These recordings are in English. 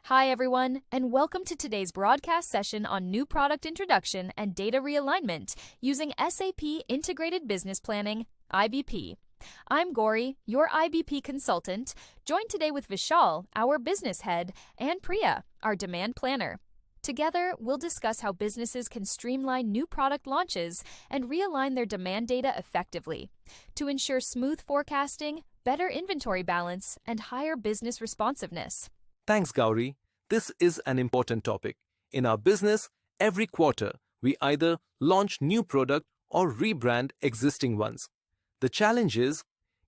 Hi, everyone, and welcome to today's broadcast session on new product introduction and data realignment using SAP Integrated Business Planning, IBP. I'm Gauri, your IBP consultant, joined today with Vishal, our business head, and Priya, our demand planner. Together, we'll discuss how businesses can streamline new product launches and realign their demand data effectively to ensure smooth forecasting, better inventory balance, and higher business responsiveness. Thanks, Gauri. This is an important topic. In our business, every quarter, we either launch new product or rebrand existing ones. The challenge is,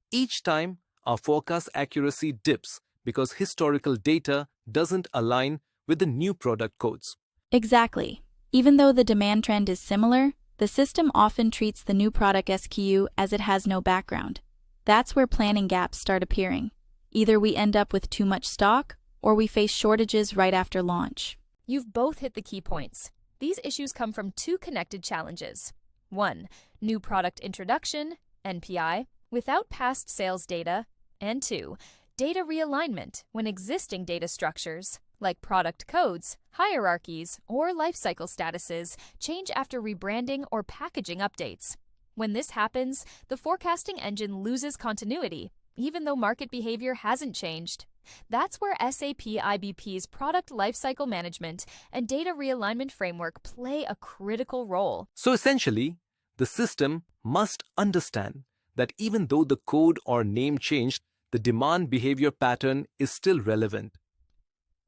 each time our forecast accuracy dips because historical data doesn't align with the new product codes. Exactly. Even though the demand trend is similar, the system often treats the new product SKU as it has no background. That's where planning gaps start appearing. Either we end up with too much stock, or we face shortages right after launch. You've both hit the key points. These issues come from two connected challenges. 1. New product introduction, NPI, without past sales data, and 2. Data realignment when existing data structures, like product codes, hierarchies, or lifecycle statuses, change after rebranding or packaging updates. When this happens, the forecasting engine loses continuity, even though market behavior hasn't changed. That's where SAP IBP's product lifecycle management and data realignment framework play a critical role. So essentially, the system must understand that even though the code or name changed, the demand behavior pattern is still relevant.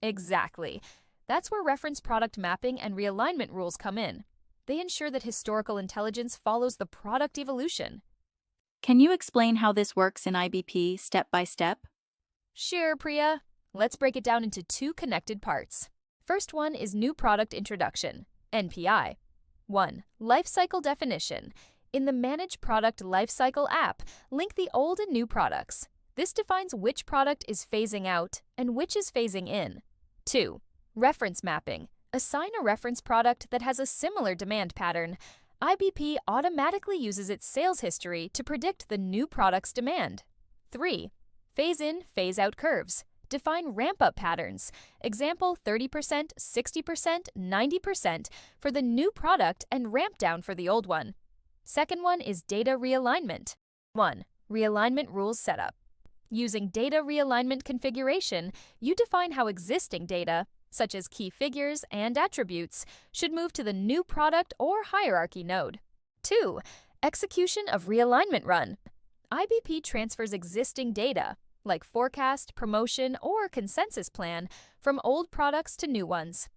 Exactly. That's where reference product mapping and realignment rules come in. They ensure that historical intelligence follows the product evolution. Can you explain how this works in IBP step by step? Sure, Priya. Let's break it down into two connected parts. First one is new product introduction, NPI. 1. Lifecycle definition. In the Manage Product Lifecycle app, link the old and new products. This defines which product is phasing out and which is phasing in. 2. Reference mapping. Assign a reference product that has a similar demand pattern. IBP automatically uses its sales history to predict the new product's demand. 3. Phase-in, phase-out curves. Define ramp-up patterns. Example 30%, 60%, 90% for the new product and ramp down for the old one. Second one is data realignment. 1. Realignment rules setup. Using data realignment configuration, you define how existing data, such as key figures and attributes, should move to the new product or hierarchy node. 2. Execution of realignment run. IBP transfers existing data, like forecast, promotion, or consensus plan, from old products to new ones.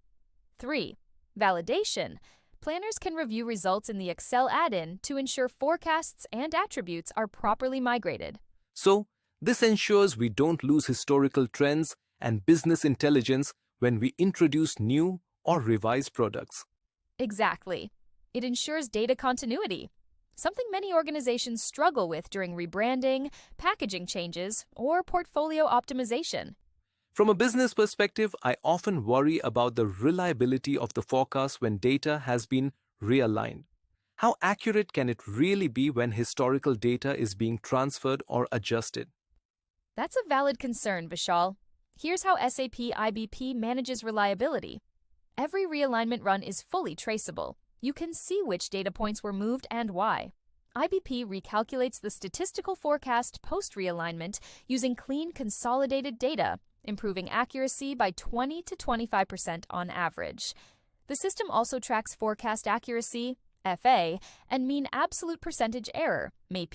3. Validation. Planners can review results in the Excel add-in to ensure forecasts and attributes are properly migrated. So, this ensures we don't lose historical trends and business intelligence when we introduce new or revised products. Exactly. It ensures data continuity, something many organizations struggle with during rebranding, packaging changes, or portfolio optimization. From a business perspective, I often worry about the reliability of the forecast when data has been realigned. How accurate can it really be when historical data is being transferred or adjusted? That's a valid concern, Vishal. Here's how SAP IBP manages reliability. Every realignment run is fully traceable. You can see which data points were moved and why. IBP recalculates the statistical forecast post-realignment using clean, consolidated data, improving accuracy by 20 to 25% on average. The system also tracks forecast accuracy, FA, and mean absolute percentage error, MAP,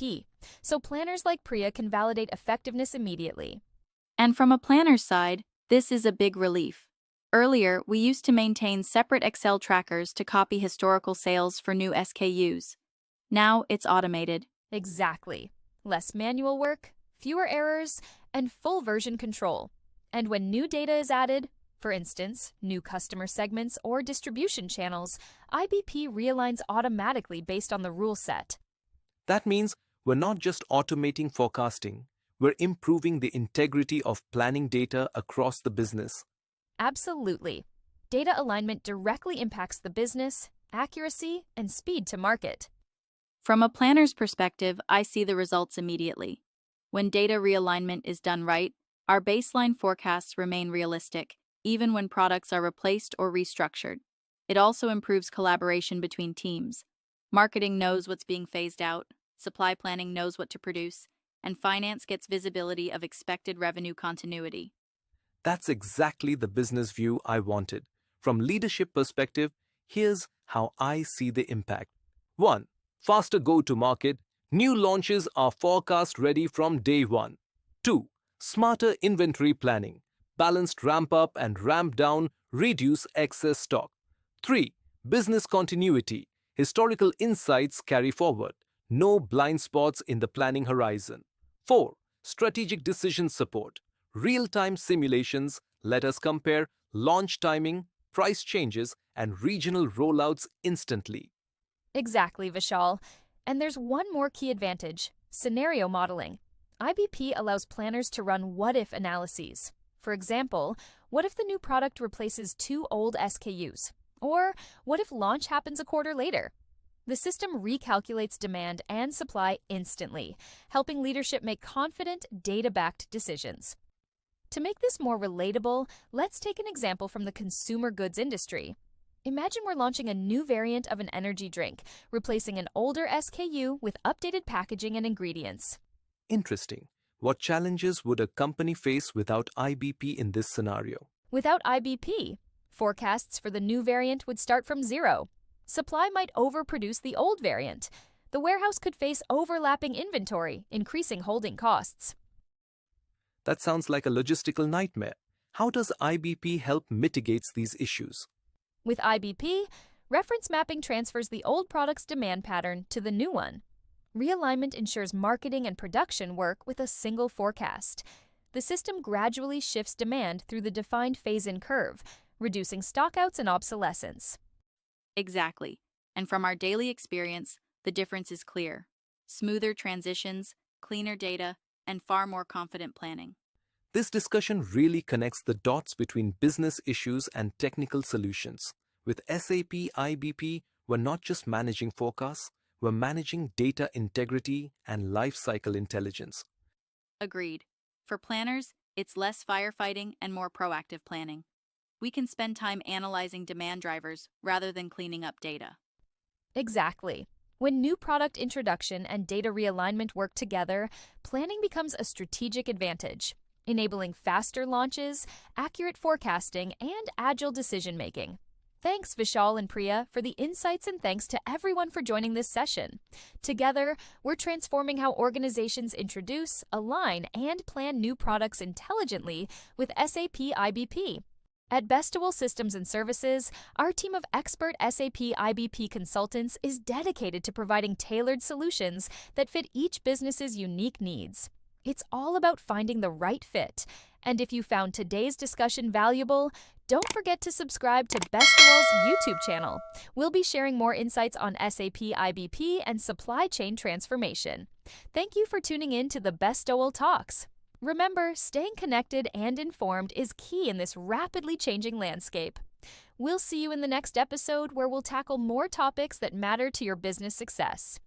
so planners like Priya can validate effectiveness immediately. And from a planner's side, this is a big relief. Earlier, we used to maintain separate Excel trackers to copy historical sales for new SKUs. Now it's automated. Exactly. Less manual work, fewer errors, and full version control. And when new data is added, for instance, new customer segments or distribution channels, IBP realigns automatically based on the rule set. That means we're not just automating forecasting, we're improving the integrity of planning data across the business. Absolutely. Data alignment directly impacts the business, accuracy, and speed to market. From a planner's perspective, I see the results immediately. When data realignment is done right, our baseline forecasts remain realistic, even when products are replaced or restructured. It also improves collaboration between teams. Marketing knows what's being phased out, supply planning knows what to produce, and finance gets visibility of expected revenue continuity. That's exactly the business view I wanted. From leadership perspective, here's how I see the impact. 1. Faster go-to-market. New launches are forecast ready from day 1. 2. Smarter inventory planning. Balanced ramp up and ramp down reduce excess stock. 3. Business continuity. Historical insights carry forward. No blind spots in the planning horizon. 4. Strategic decision support. Real-time simulations let us compare launch timing, price changes, and regional rollouts instantly. Exactly, Vishal. And there's one more key advantage: scenario modeling. IBP allows planners to run what-if analyses. For example, what if the new product replaces 2 old SKUs? Or what if launch happens a quarter later? The system recalculates demand and supply instantly, helping leadership make confident, data-backed decisions. To make this more relatable, let's take an example from the consumer goods industry. Imagine we're launching a new variant of an energy drink, replacing an older SKU with updated packaging and ingredients. Interesting. What challenges would a company face without IBP in this scenario? Without IBP, forecasts for the new variant would start from zero. Supply might overproduce the old variant. The warehouse could face overlapping inventory, increasing holding costs. That sounds like a logistical nightmare. How does IBP help mitigate these issues? With IBP, reference mapping transfers the old product's demand pattern to the new one. Realignment ensures marketing and production work with a single forecast. The system gradually shifts demand through the defined phase-in curve, reducing stockouts and obsolescence. Exactly. And from our daily experience, the difference is clear. Smoother transitions, cleaner data, and far more confident planning. This discussion really connects the dots between business issues and technical solutions. With SAP IBP, we're not just managing forecasts, we're managing data integrity and lifecycle intelligence. Agreed. For planners, it's less firefighting and more proactive planning. We can spend time analyzing demand drivers rather than cleaning up data. Exactly. When new product introduction and data realignment work together, planning becomes a strategic advantage, enabling faster launches, accurate forecasting, and agile decision-making. Thanks, Vishal and Priya, for the insights, and thanks to everyone for joining this session. Together, we're transforming how organizations introduce, align, and plan new products intelligently with SAP IBP. At Bestowal Systems and Services, our team of expert SAP IBP consultants is dedicated to providing tailored solutions that fit each business's unique needs. It's all about finding the right fit. And if you found today's discussion valuable, don't forget to subscribe to Bestowal's YouTube channel. We'll be sharing more insights on SAP IBP and supply chain transformation. Thank you for tuning in to the Bestowal Talks. Remember, staying connected and informed is key in this rapidly changing landscape. We'll see you in the next episode, where we'll tackle more topics that matter to your business success.